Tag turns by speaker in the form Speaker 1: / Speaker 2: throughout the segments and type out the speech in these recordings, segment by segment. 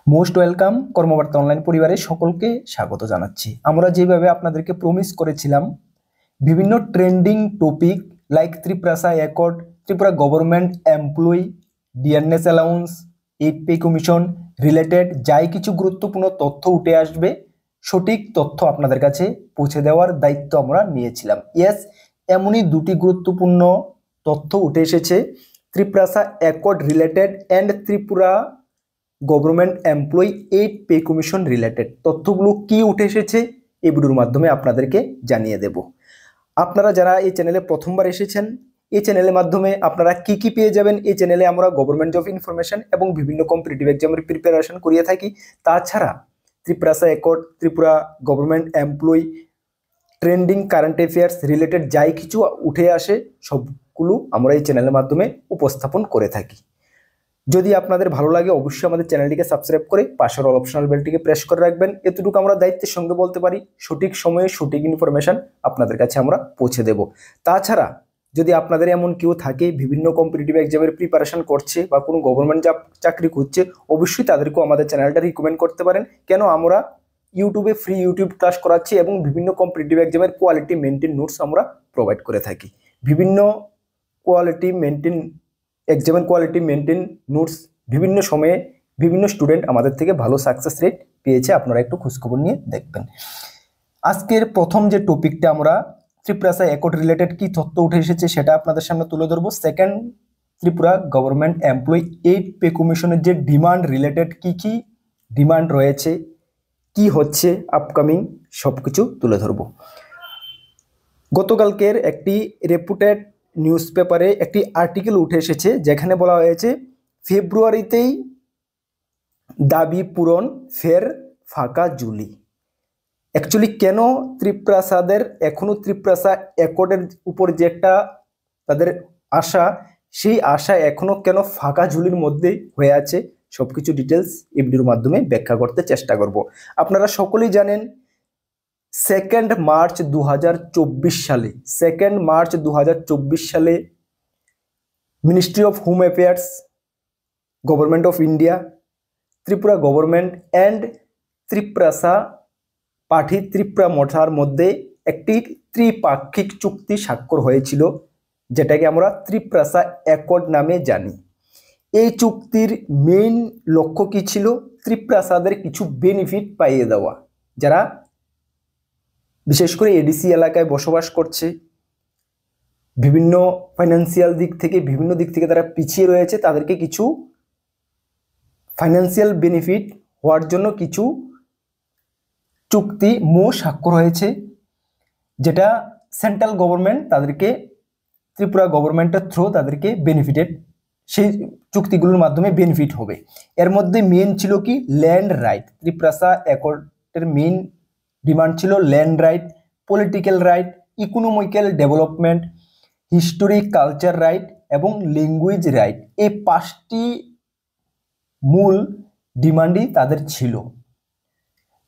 Speaker 1: Most welcome কর্মবার্তা online পরিবারে সকলকে স্বাগত জানাচ্ছি। আমরা যেভাবে আপনাদেরকে প্রমিস করেছিলাম বিভিন্ন trending topic like Tripura accord, Tripura government employee, dearness allowance, 8 pay commission related যাই কিছু গুরুত্বপূর্ণ তথ্য উঠে আসবে, সঠিক তথ্য আপনাদের কাছে পৌঁছে দেওয়ার দায়িত্ব আমরা নিয়েছিলাম। ইয়েস, এমনই দুটি গুরুত্বপূর্ণ তথ্য উঠে এসেছে Tripura accord related and Tripura government employee 8 pay commission related. তথ্যগুলো কি উঠে এসেছে এই ভিডিওর মাধ্যমে আপনাদেরকে জানিয়ে দেব। আপনারা যারা এই চ্যানেলে প্রথমবার এসেছেন, এই চ্যানেলের মাধ্যমে আপনারা কি কি পেয়ে যাবেন। এই চ্যানেলে আমরা গভর্নমেন্ট জব ইনফরমেশন এবং বিভিন্ন কম্পিটিটিভ এক্সামের প্রিপারেশন করিয়ে থাকি। তাছাড়া Tripura accord, Tripura government employee, trending current affairs related যাই কিছু উঠে আসে সবগুলো আমরা এই চ্যানেলের মাধ্যমে উপস্থাপন করে থাকি। যদি আপনাদের ভালো লাগে অবশ্যই আমাদের চ্যানেলটিকে সাবস্ক্রাইব করে পাশের অল অপশনাল বেলটিকে প্রেস করে রাখবেন। এতটুকু আমরা দায়িত্বের সঙ্গে বলতে পারি, সঠিক সময়ে সঠিক ইনফরমেশন আপনাদের কাছে আমরা পৌঁছে দেব। তাছাড়া যদি আপনাদের এমন কেউ থাকে বিভিন্ন কম্পিটিটিভ এক্সামের প্রিপারেশন করছে বা কোনো গভর্নমেন্ট চাকরি খুঁজছে, অবশ্যই তাদেরকেও আমাদের চ্যানেলটা রিকমেন্ড করতে পারেন। কেন আমরা ইউটিউবে ফ্রি ইউটিউব ক্লাস করাচ্ছি এবং বিভিন্ন কম্পিটিটিভ এক্সামের কোয়ালিটি মেনটেন নোটস আমরা প্রোভাইড করে থাকি। বিভিন্ন এক্সামের কোয়ালিটি মেনটেন নোটস বিভিন্ন সময়ে বিভিন্ন স্টুডেন্ট আমাদের থেকে ভালো সাকসেস রেট পেয়েছে, আপনারা একটু খোঁজখবর নিয়ে দেখবেন। আজকের প্রথম যে টপিকটা আমরা ত্রিপুরা অ্যাকর্ড রিলেটেড কি তথ্য উঠে এসেছে সেটা আপনাদের সামনে তুলে ধরবো। Second, Tripura government employee 8 pay কমিশনের যে ডিমান্ড রিলেটেড কি কি ডিমান্ড রয়েছে, কি হচ্ছে আপকামিং, সবকিছু তুলে ধরবো। গতকালকের একটি রেপুটেড নিউজ পেপারে একটি আর্টিকেল উঠে এসেছে যেখানে বলা হয়েছে ফেব্রুয়ারিতেই দাবি পূরণ, ফের ফাঁকা জুলি। অ্যাকচুয়ালি কেন ত্রিপুরাদের এখনো ত্রিপুরা অ্যাকর্ডের উপর যে একটা তাদের আশা, সেই আশা এখনো কেন ফাঁকা ঝুলির মধ্যে হয়ে আছে, সবকিছু ডিটেলস এই ভিডিওর মাধ্যমে ব্যাখ্যা করতে চেষ্টা করব। আপনারা সকলেই জানেন 2 মার্চ 2024 সালে ministry of home affairs, government of India, Tripura government and Tripura party Tripura মঠার মধ্যে একটি ত্রিপাক্ষিক চুক্তি স্বাক্ষর হয়েছিল, যেটাকে আমরা ত্রিপুরা অ্যাকর্ড নামে জানি। এই চুক্তির মেইন লক্ষ্য কি ছিল? ত্রিপুরাদের কিছু বেনিফিট পাইয়ে দেওয়া, যারা বিশেষ করে এডিসি এলাকায় বসবাস করছে, বিভিন্ন ফাইন্যান্সিয়াল দিক থেকে তারা পিছিয়ে রয়েছে, তাদেরকে কিছু ফাইন্যান্সিয়াল বেনিফিট হওয়ার জন্য কিছু চুক্তি স্বাক্ষর হয়েছে, যেটা সেন্ট্রাল গভর্নমেন্ট তাদেরকে ত্রিপুরা গভর্নমেন্টের থ্রু তাদেরকে বেনিফিটেড, সেই চুক্তিগুলোর মাধ্যমে বেনিফিট হবে। এর মধ্যে মেন ছিল কি ল্যান্ড রাইট। ত্রিপুরা অ্যাকর্ডের মেইন ডিমান্ড ছিল land right, political right, economical development, historic culture right এবং ল্যাঙ্গুয়েজ রাইট। এই 5টি মূল ডিমান্ডই তাদের ছিল।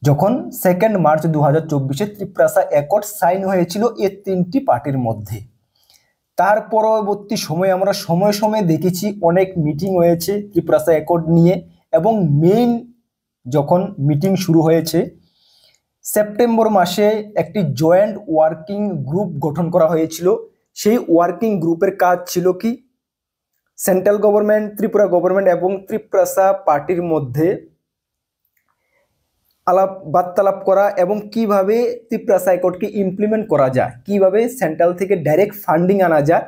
Speaker 1: যখন 2 মার্চ 2024 ত্রিপুরা অ্যাকর্ড সাইন হয়েছিল এই 3টি পার্টির মধ্যে, তার পরবর্তী সময়ে আমরা সময়ে দেখেছি অনেক মিটিং হয়েছে ত্রিপুরা অ্যাকর্ড নিয়ে, এবং মেইন যখন মিটিং শুরু হয়েছে সেপ্টেম্বর মাসে একটি জয়েন্ট ওয়ার্কিং গ্রুপ গঠন করা হয়েছিল। সেই ওয়ার্কিং গ্রুপের কাজ ছিল কি সেন্ট্রাল গভর্নমেন্ট, ত্রিপুরা গভর্নমেন্ট এবং ত্রিপুরা পার্টির মধ্যে বার্তালাপ করা এবং কিভাবে ত্রিপুরা অ্যাকর্ডকে ইমপ্লিমেন্ট করা যায়, কিভাবে সেন্ট্রাল থেকে ডাইরেক্ট ফান্ডিং আনা যায়।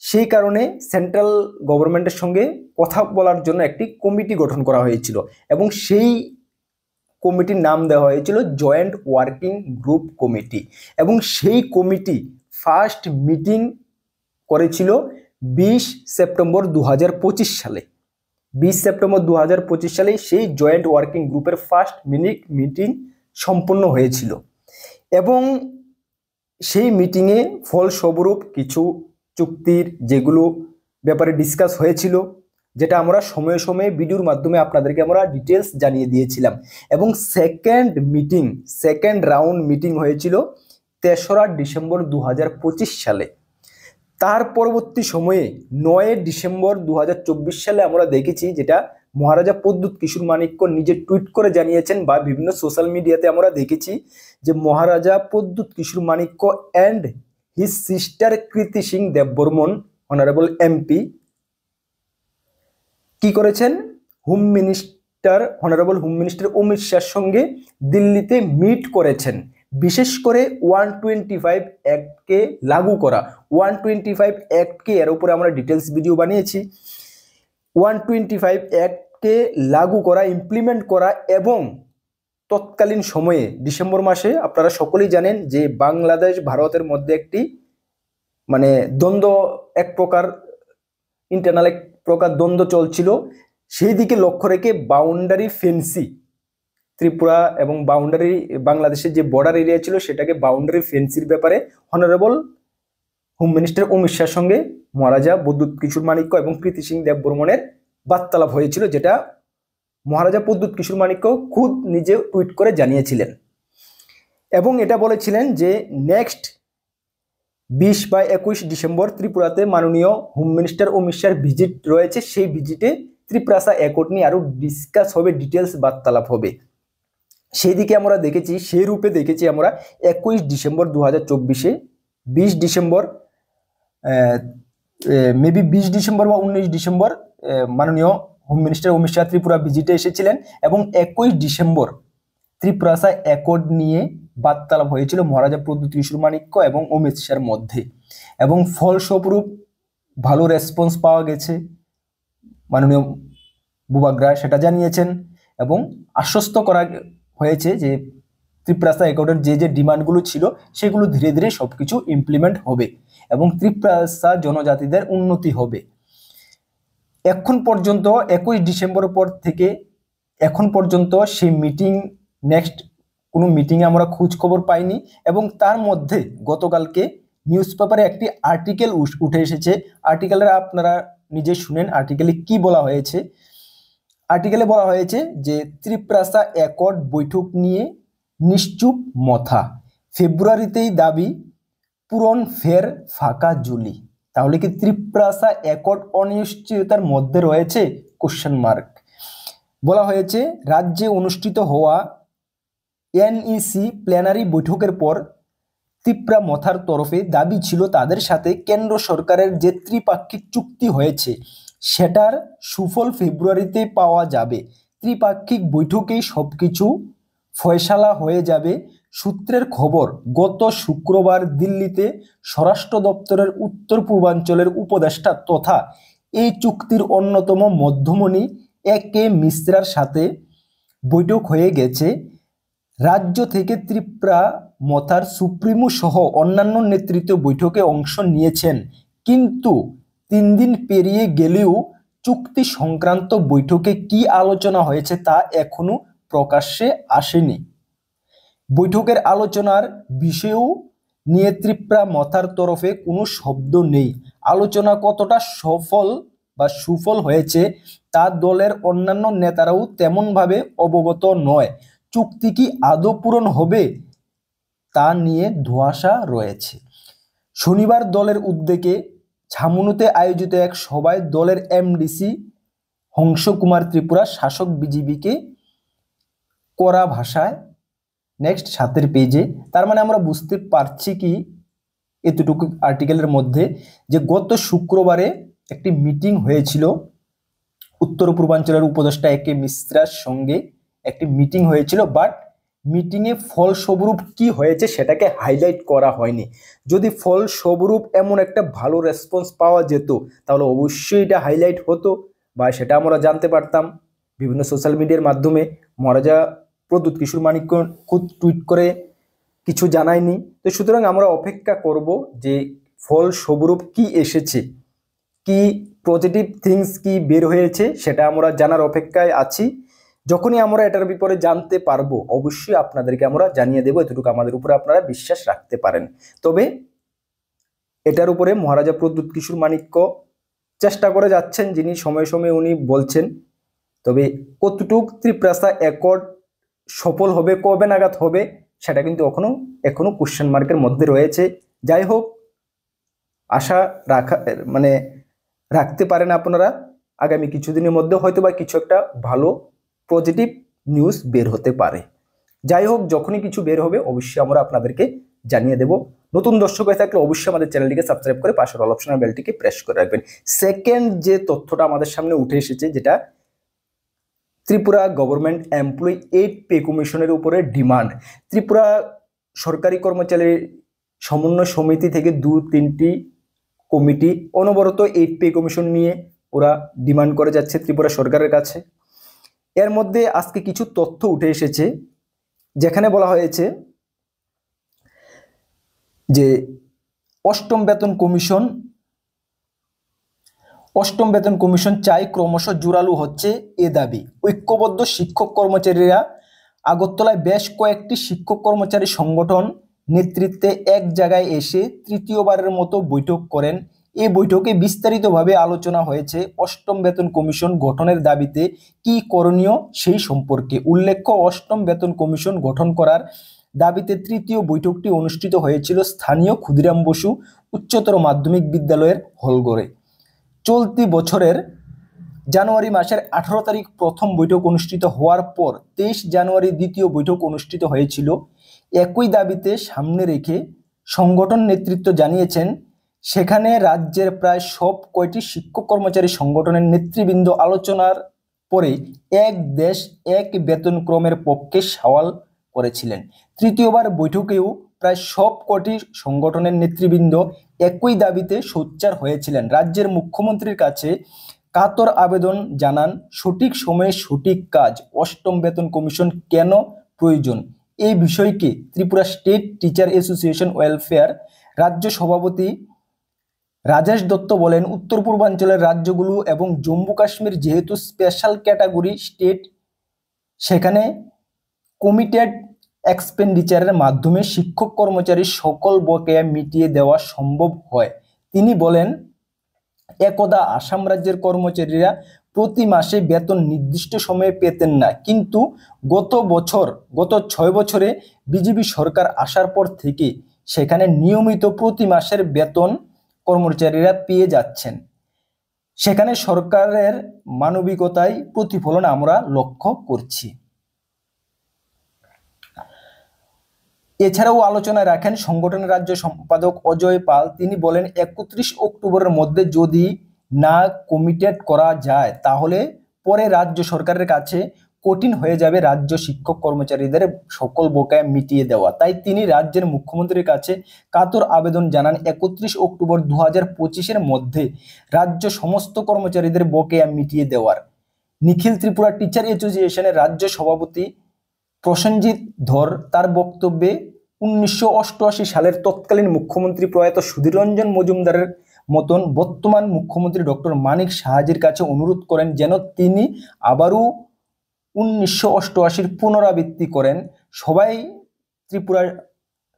Speaker 1: সেই কারণে সেন্ট্রাল গভর্নমেন্টের সঙ্গে কথা বলার জন্য একটি কমিটি গঠন করা হয়েছিল এবং সেই কমিটির নাম দেওয়া হয়েছিল জয়েন্ট ওয়ার্কিং গ্রুপ কমিটি। এবং সেই কমিটি ফার্স্ট মিটিং করেছিল 20 সেপ্টেম্বর 2025 সালে। 20 সেপ্টেম্বর 2025 সালে সেই জয়েন্ট ওয়ার্কিং গ্রুপের ফার্স্ট মিটিং সম্পন্ন হয়েছিল এবং সেই মিটিংয়ে ফলস্বরূপ কিছু চুক্তির যেগুলো ব্যাপারে ডিসকাস হয়েছিল, যেটা আমরা সময়ে ভিডিওর মাধ্যমে আপনাদেরকে আমরা ডিটেলস জানিয়ে দিয়েছিলাম। এবং সেকেন্ড রাউন্ড মিটিং হয়েছিল 3রা ডিসেম্বর 2025 সালে। তার পরবর্তী সময়ে 9 ডিসেম্বর 2024 সালে আমরা দেখেছি যেটা মহারাজা প্রদ্যুৎ কিশোর মাণিক্য নিজে টুইট করে জানিয়েছেন বা বিভিন্ন সোশ্যাল মিডিয়াতে আমরা দেখেছি যে মহারাজা প্রদ্যুৎ কিশোর মাণিক্য অ্যান্ড হিজ সিস্টার কৃতি সিং দেববর্মন অনারেবল এমপি কি করেছেন, অনারেবল হোম মিনিস্টার অমিত শাহর সঙ্গে দিল্লিতে মিট করেছেন। বিশেষ করে 125 অ্যাক্টকে লাগু করা, 125 অ্যাক্টকে এর উপরে আমরা ডিটেলস ভিডিও বানিয়েছি। 125 অ্যাক্টকে লাগু করা, ইমপ্লিমেন্ট করা এবং তৎকালীন সময়ে ডিসেম্বর মাসে আপনারা সকলেই জানেন যে বাংলাদেশ ভারতের মধ্যে একটি মানে দ্বন্দ্ব, এক প্রকার ইন্টারনাল এক প্রকার দ্বন্দ্ব চলছিল। সেই দিকে লক্ষ্য রেখে বাউন্ডারি ফেন্সি, ত্রিপুরা এবং বাউন্ডারি বাংলাদেশের যে বর্ডার এরিয়া ছিল সেটাকে বাউন্ডারি ফেন্সির ব্যাপারে অনারেবল হোম মিনিস্টার অমিত শাহর সঙ্গে মহারাজা প্রদ্যুৎ কিশোর মাণিক্য এবং কৃতি সিং দেববর্মনের বার্তালাপ হয়েছিল, যেটা মহারাজা প্রদ্যুৎ কিশোর মাণিক্য খুদ নিজে টুইট করে জানিয়েছিলেন এবং এটা বলেছিলেন যে নেক্সট 20 বা 21 ডিসেম্বর ত্রিপুরাতে মাননীয় হোম মিনিস্টার অমিত শাহর ভিজিট রয়েছে। সেই ভিজিটে ত্রিপ্রাসা অ্যাকর্ড নিয়ে আরো ডিসকাস হবে, ডিটেলস বার্তালাপ হবে। সেই দিকে আমরা দেখেছি, সেই রূপে দেখেছি আমরা 21 ডিসেম্বর 2024-এ 20 ডিসেম্বর মেবি 20 ডিসেম্বর বা 19 ডিসেম্বর মাননীয় হোম মিনিস্টার অমিত শাহ ত্রিপুরা ভিজিটে এসেছিলেন এবং 21 ডিসেম্বর ত্রিপ্রাসা অ্যাকর্ড নিয়ে বার্তালাপ হয়েছিল মহারাজা প্রদ্যুৎ কিশোর মাণিক্য এবং অমিত শাহর মধ্যে এবং ফলস্বরূপ ভালো রেসপন্স পাওয়া গেছে। মাননীয় বুবাগ্রা সেটা জানিয়েছেন এবং আশ্বস্ত করা হয়েছে যে ত্রিপ্রাসা অ্যাকর্ডের যে ডিমান্ডগুলো ছিল সেগুলো ধীরে ধীরে সবকিছু ইমপ্লিমেন্ট হবে এবং ত্রিপ্রাসা জনজাতিদের উন্নতি হবে। এখন পর্যন্ত 21 ডিসেম্বর পর থেকে এখন পর্যন্ত সেই মিটিং, নেক্সট কোনো মিটিংয়ে আমরা খোঁজ খবর পাইনি এবং তার মধ্যে গতকালকে নিউজ পেপারে একটি আর্টিকেল উঠে এসেছে। আর্টিকেলের আপনারা নিজে শুনেন আর্টিকেলে কি বলা হয়েছে। আর্টিকেলে বলা হয়েছে যে ত্রিপ্রাসা অ্যাকর্ড বৈঠক নিয়ে নিশ্চুপ মথা, ফেব্রুয়ারিতেই দাবি পূরণ, ফের ফাঁকা জুলি। তাহলে কি ত্রিপ্রাসা অ্যাকর্ড অনিশ্চয়তার মধ্যে রয়েছে? Question mark. বলা হয়েছে রাজ্যে অনুষ্ঠিত হওয়া এনইসি প্ল্যানারি বৈঠকের পর ত্রিপুরা মথার তরফে দাবি ছিল তাদের সাথে কেন্দ্র সরকারের যে ত্রিপাক্ষিক চুক্তি হয়েছে সেটার সুফল ফেব্রুয়ারিতে পাওয়া যাবে। ত্রিপাক্ষিক বৈঠকেই সবকিছু ফয়সালা হয়ে যাবে। সূত্রের খবর, গত শুক্রবার দিল্লিতে স্বরাষ্ট্র দপ্তরের উত্তর পূর্বাঞ্চলের উপদেষ্টা তথা এই চুক্তির অন্যতম মধ্যমণি এ.কে. মিশ্রার সাথে বৈঠক হয়ে গেছে। রাজ্য থেকে ত্রিপুরা মথার সুপ্রিমো সহ অন্যান্য নেতৃত্ব বৈঠকে অংশ নিয়েছেন, কিন্তু 3 দিন পেরিয়ে গেলেও চুক্তি সংক্রান্ত বৈঠকে কি আলোচনা হয়েছে তা এখনো প্রকাশ্যে আসেনি। বৈঠকের আলোচনার বিষয়েও নিয়ে ত্রিপুরা মথার তরফে কোনো শব্দ নেই। আলোচনা কতটা সফল বা সুফল হয়েছে তা দলের অন্যান্য নেতারাও তেমনভাবে অবগত নয়। চুক্তি কি আদৌ পূরণ হবে তা নিয়ে ধোঁয়াশা রয়েছে। শনিবার দলের উদ্যোগে ছামুনুতে আয়োজিত এক সভায় দলের এমডিসি হংস কুমার ত্রিপুরা শাসক বিজেপিকে কড়া ভাষায়, নেক্সট 7 পেজে, তার মানে আমরা বুঝতে পারছি কি এতটুকু আর্টিকেলের মধ্যে যে গত শুক্রবারে একটি মিটিং হয়েছিল উত্তর পূর্বাঞ্চলের উপদেষ্টা এ.কে. মিশ্রার সঙ্গে একটি মিটিং হয়েছিল, বাট মিটিংয়ে ফলস্বরূপ কি হয়েছে সেটাকে হাইলাইট করা হয়নি। যদি ফলস্বরূপ এমন একটা ভালো রেসপন্স পাওয়া যেত তাহলে অবশ্যই এটা হাইলাইট হতো বা সেটা আমরা জানতে পারতাম বিভিন্ন সোশ্যাল মিডিয়ার মাধ্যমে। মহারাজা প্রদ্যুৎ কিশোর মাণিক্য খুদ টুইট করে কিছু জানায়নি। তো সুতরাং আমরা অপেক্ষা করব যে ফলস্বরূপ কি এসেছে, কি পজিটিভ থিংস কি বের হয়েছে সেটা আমরা জানার অপেক্ষায় আছি। যখনই আমরা এটার ব্যাপারে জানতে পারবো অবশ্যই আপনাদেরকে আমরা জানিয়ে দেবো, এতটুকু আমাদের উপরে আপনারা বিশ্বাস রাখতে পারেন। তবে এটার উপরে মহারাজা প্রদ্যুৎ কিশোর মাণিক্য চেষ্টা করে যাচ্ছেন, যিনি সময়ে সময়ে উনি বলছেন। তবে কতটুক ত্রিপ্রাসা অ্যাকর্ড সফল হবে, কবে নাগাদ হবে সেটা কিন্তু এখনো কোশ্চেন মার্কের মধ্যে রয়েছে। যাই হোক, আশা রাখতে পারেন আপনারা আগামী কিছুদিনের মধ্যে হয়তো বা কিছু একটা ভালো পজিটিভ নিউজ বের হতে পারে। যাই হোক, যখনই কিছু বের হবে অবশ্যই আমরা আপনাদেরকে জানিয়ে দেব। নতুন দর্শক হয়ে থাকলে অবশ্যই আমাদের চ্যানেলটিকে সাবস্ক্রাইব করে পাশের অল অপশনাল বেলটিকে প্রেস করে রাখবেন। সেকেন্ড যে তথ্যটা আমাদের সামনে উঠে এসেছে, যেটা ত্রিপুরা গভর্নমেন্ট এমপ্লয়ি 8 পে কমিশনের উপরে ডিমান্ড। ত্রিপুরা সরকারি কর্মচারী সমন্বয় সমিতি থেকে 2-3টি কমিটি অনবরত 8 পে কমিশন নিয়ে ওরা ডিমান্ড করে যাচ্ছে ত্রিপুরা সরকারের কাছে। এর মধ্যে আজকে কিছু তথ্য উঠে এসেছে, যেখানে বলা হয়েছে যে অষ্টম বেতন কমিশন চাই ক্রমশ জোরালো হচ্ছে এ দাবি। ঐক্যবদ্ধ শিক্ষক কর্মচারীরা আগরতলায় বেশ কয়েকটি শিক্ষক কর্মচারী সংগঠন নেতৃত্বে এক জায়গায় এসে তৃতীয়বারের মতো বৈঠক করেন। এই বৈঠকে বিস্তারিতভাবে আলোচনা হয়েছে অষ্টম বেতন কমিশন গঠনের দাবিতে কি করণীয় সেই সম্পর্কে। উল্লেখ্য, অষ্টম বেতন কমিশন গঠন করার দাবিতে তৃতীয় বৈঠকটি অনুষ্ঠিত হয়েছিল স্থানীয় ক্ষুদিরাম বসু উচ্চতর মাধ্যমিক বিদ্যালয়ের হলঘরে। চলতি বছরের জানুয়ারি মাসের 18 তারিখ প্রথম বৈঠক অনুষ্ঠিত হওয়ার পর 23 জানুয়ারি দ্বিতীয় বৈঠক অনুষ্ঠিত হয়েছিল। একই দাবিতে সামনে রেখে সংগঠন নেতৃত্ব জানিয়েছেন সেখানে রাজ্যের প্রায় সব কয়টি শিক্ষক কর্মচারী সংগঠনের নেতৃবৃন্দ আলোচনার পরে এক দেশ এক বেতন ক্রমের পক্ষে সওয়াল করেছিলেন। তৃতীয়বার বৈঠকেও প্রায় সব কটি সংগঠনের নেতৃবৃন্দ একই দাবিতে সোচ্চার হয়েছিলেন। রাজ্যের মুখ্যমন্ত্রীর কাছে কাতর আবেদন জানান সঠিক সময়ে সঠিক কাজ। অষ্টম বেতন কমিশন কেন প্রয়োজন এই বিষয়কে Tripura state teacher association welfare রাজ্য সভাপতি রাজেশ দত্ত বলেন, উত্তর পূর্বাঞ্চলের রাজ্যগুলো এবং জম্মু কাশ্মীর যেহেতু স্পেশাল ক্যাটাগরি স্টেট, সেখানে কমিটেড এক্সপেন্ডিচারের মাধ্যমে শিক্ষক কর্মচারীর সকল বকেয়া মিটিয়ে দেওয়া সম্ভব হয়। তিনি বলেন, একদা আসাম রাজ্যের কর্মচারীরা প্রতি মাসে বেতন নির্দিষ্ট সময়ে পেতেন না, কিন্তু গত 6 বছরে বিজেপি সরকার আসার পর থেকে সেখানে নিয়মিত প্রতি মাসের বেতন কর্মচারীরা পেয়ে যাচ্ছেন। সেখানে সরকারের মানবিকতায় প্রতিফলন আমরা লক্ষ্য করছি। এছাড়াও আলোচনায় রাখেন সংগঠনের রাজ্য সম্পাদক অজয় পাল। তিনি বলেন, 31 অক্টোবরের মধ্যে যদি না কমিটেড করা যায় তাহলে পরে রাজ্য সরকারের কাছে কঠিন হয়ে যাবে রাজ্য শিক্ষক কর্মচারীদের সকল বকেয়া মিটিয়ে দেওয়া। তাই তিনি রাজ্যের মুখ্যমন্ত্রীর কাছে কাতর আবেদন জানান 31 অক্টোবর 2025-এর মধ্যে রাজ্য সমস্ত কর্মচারীদের বকেয়া মিটিয়ে দেওয়ার। নিখিল ত্রিপুরা টিচার অ্যাসোসিয়েশনের রাজ্য সভাপতি প্রসেনজিৎ ধর তার বক্তব্যে 1988 সালের তৎকালীন মুখ্যমন্ত্রী প্রয়াত সুধীর রঞ্জন মজুমদারের মতন বর্তমান মুখ্যমন্ত্রী ডক্টর মানিক সাহাজির কাছে অনুরোধ করেন যেন তিনি আবারও 1988-র পুনরাবৃত্তি করেন। সবাই ত্রিপুরার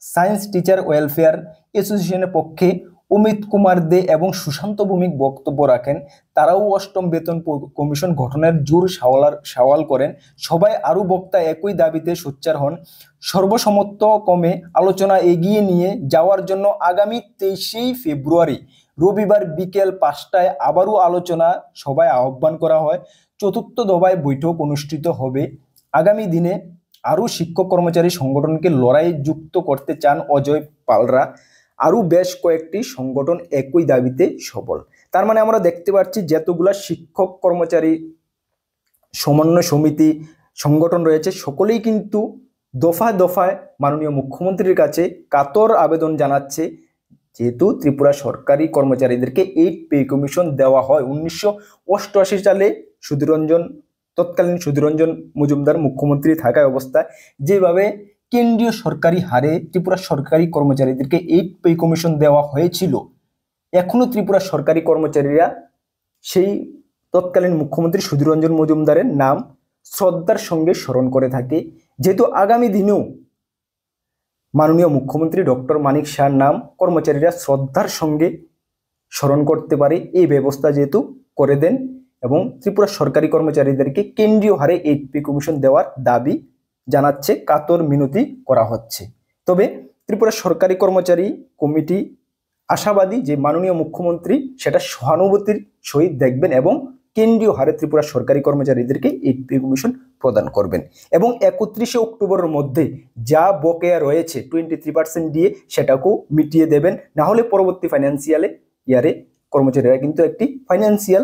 Speaker 1: সায়েন্স টিচার ওয়েলফেয়ার অ্যাসোসিয়েশনের পক্ষে অমিত কুমার দে এবং সুশান্ত ভৌমিক বক্তব্য রাখেন। তারাও অষ্টম বেতন কমিশন গঠনের জোর সওয়াল করেন। সবাই আরও বক্তা একই দাবিতে সোচ্চার হন। সর্বসম্মতক্রমে আলোচনা এগিয়ে নিয়ে যাওয়ার জন্য আগামী 23 ফেব্রুয়ারি রবিবার বিকেল 5টায় আবারও আলোচনা সভায় আহ্বান করা হয়। চতুর্থ দফায় বৈঠক অনুষ্ঠিত হবে। আগামী দিনে আরও শিক্ষক কর্মচারী সংগঠনকে লড়াই যুক্ত করতে চান অজয় পালরা। আরও বেশ কয়েকটি সংগঠন একই দাবিতে সবল। তার মানে আমরা দেখতে পাচ্ছি যতগুলা শিক্ষক কর্মচারী সমন্বয় সমিতি সংগঠন রয়েছে সকলেই কিন্তু দফায় দফায় মাননীয় মুখ্যমন্ত্রীর কাছে কাতর আবেদন জানাচ্ছে, যেহেতু ত্রিপুরা সরকারি কর্মচারীদেরকে 8 পে কমিশন দেওয়া হয় 1988 সালে তৎকালীন সুধীর রঞ্জন মজুমদার মুখ্যমন্ত্রী থাকায় অবস্থায় যেভাবে কেন্দ্রীয় সরকারি হারে ত্রিপুরা সরকারি কর্মচারীদেরকে 8 পে কমিশন দেওয়া হয়েছিল, এখনো ত্রিপুরা সরকারি কর্মচারীরা সেই তৎকালীন মুখ্যমন্ত্রী সুধীর রঞ্জন মজুমদারের নাম শ্রদ্ধার সঙ্গে স্মরণ করে থাকে। যেহেতু আগামী দিনেও মাননীয় মুখ্যমন্ত্রী ডক্টর মানিক শাহর নাম কর্মচারীরা শ্রদ্ধার সঙ্গে স্মরণ করতে পারে, এই ব্যবস্থা যেহেতু করে দেন এবং ত্রিপুরা সরকারি কর্মচারীদেরকে কেন্দ্রীয় হারে 8 পে কমিশন দেওয়ার দাবি জানাচ্ছে, কাতর মিনতি করা হচ্ছে। তবে ত্রিপুরা সরকারি কর্মচারী কমিটি আশাবাদী যে মাননীয় মুখ্যমন্ত্রী সেটা সহানুভূতির সহিত দেখবেন এবং কেন্দ্রীয় হারে ত্রিপুরা সরকারি কর্মচারীদেরকে এই পে কমিশন প্রদান করবেন এবং 31শে অক্টোবরের মধ্যে যা বকেয়া রয়েছে 23% দিয়ে সেটাকেও মিটিয়ে দেবেন, না হলে পরবর্তী ফাইন্যান্সিয়ালে ইয়ারে কর্মচারীরা কিন্তু একটি ফাইন্যান্সিয়াল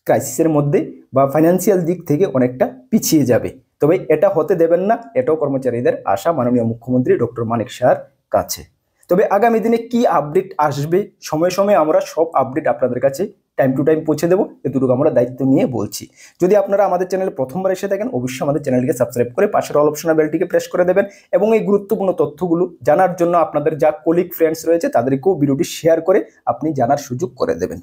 Speaker 1: ক্রাইসিসের মধ্যে বা ফাইন্যান্সিয়াল দিক থেকে অনেকটা পিছিয়ে যাবে। তবে এটা হতে দেবেন না, এটাও কর্মচারীদের আশা মাননীয় মুখ্যমন্ত্রী ডক্টর মানিক শাহর কাছে। তবে আগামী দিনে কি আপডেট আসবে, সময়ে সময়ে আমরা সব আপডেট আপনাদের কাছে টাইম টু টাইম পৌঁছে দেবো, এতটুকু আমরা দায়িত্ব নিয়ে বলছি। যদি আপনারা আমাদের চ্যানেলে প্রথমবার এসে থাকেন অবশ্যই আমাদের চ্যানেলকে সাবস্ক্রাইব করে পাশের অল অপশনাল বেলটিকে প্রেস করে দেবেন এবং এই গুরুত্বপূর্ণ তথ্যগুলো জানার জন্য আপনাদের যা কলিগ ফ্রেন্ডস রয়েছে তাদেরকেও ভিডিওটি শেয়ার করে আপনি জানার সুযোগ করে দেবেন।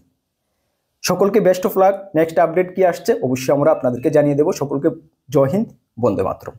Speaker 1: সকলকে best of luck. Next update কি আসছে অবশ্যই আমরা আপনাদেরকে জানিয়ে দেবো। সকলকে জয় হিন্দ, বন্দে মাতরম।